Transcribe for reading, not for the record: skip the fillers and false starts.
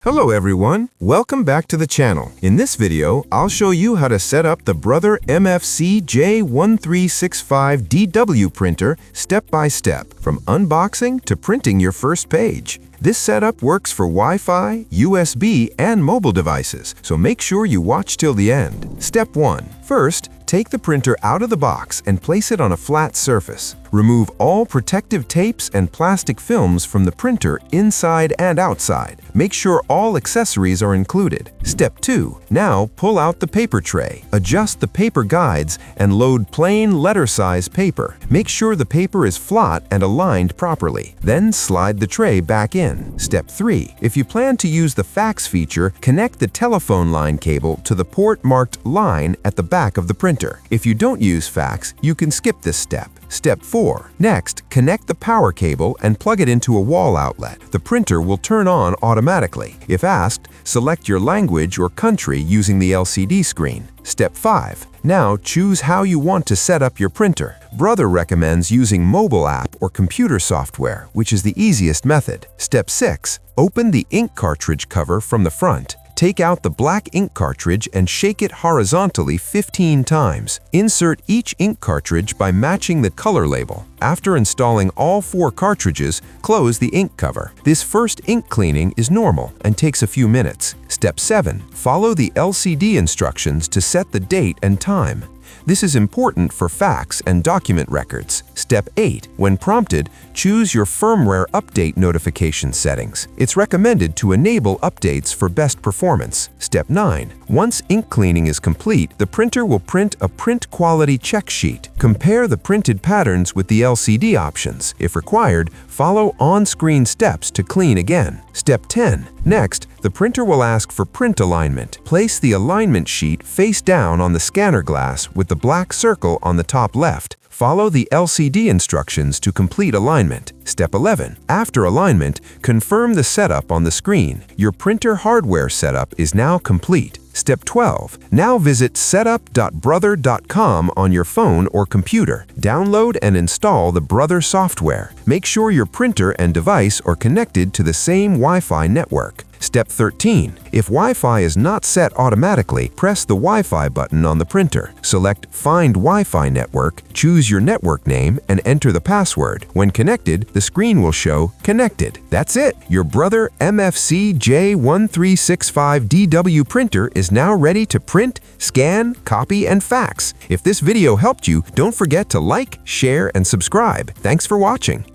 Hello everyone, welcome back to the channel. In this video, I'll show you how to set up the Brother MFC-J1365DW printer step by step, from unboxing to printing your first page. This setup works for Wi-Fi, USB, and mobile devices, so make sure you watch till the end. Step 1. First, take the printer out of the box and place it on a flat surface. Remove all protective tapes and plastic films from the printer inside and outside. Make sure all accessories are included. Step 2. Now pull out the paper tray. Adjust the paper guides and load plain letter-size paper. Make sure the paper is flat and aligned properly. Then slide the tray back in. Step 3. If you plan to use the fax feature, connect the telephone line cable to the port marked line at the back of the printer. If you don't use fax, you can skip this step. Step 4. Next, connect the power cable and plug it into a wall outlet. The printer will turn on automatically. If asked, select your language or country using the LCD screen. Step 5. Now choose how you want to set up your printer. Brother recommends using mobile app or computer software, which is the easiest method. Step 6. Open the ink cartridge cover from the front. Take out the black ink cartridge and shake it horizontally 15 times. Insert each ink cartridge by matching the color label. After installing all 4 cartridges, close the ink cover. This first ink cleaning is normal and takes a few minutes. Step 7. Follow the LCD instructions to set the date and time. This is important for fax and document records. Step 8. When prompted, choose your firmware update notification settings. It's recommended to enable updates for best performance. Step 9. Once ink cleaning is complete, the printer will print a print quality check sheet. Compare the printed patterns with the LCD options. If required, follow on-screen steps to clean again. Step 10. Next, the printer will ask for print alignment. Place the alignment sheet face down on the scanner glass with the black circle on the top left. Follow the LCD instructions to complete alignment. Step 11. After alignment, confirm the setup on the screen. Your printer hardware setup is now complete. Step 12. Now visit setup.brother.com on your phone or computer. Download and install the Brother software. Make sure your printer and device are connected to the same Wi-Fi network. Step 13. If Wi-Fi is not set automatically, press the Wi-Fi button on the printer. Select Find Wi-Fi Network, choose your network name, and enter the password. When connected, the screen will show Connected. That's it! Your Brother MFC-J1365DW printer is now ready to print, scan, copy, and fax. If this video helped you, don't forget to like, share, and subscribe. Thanks for watching.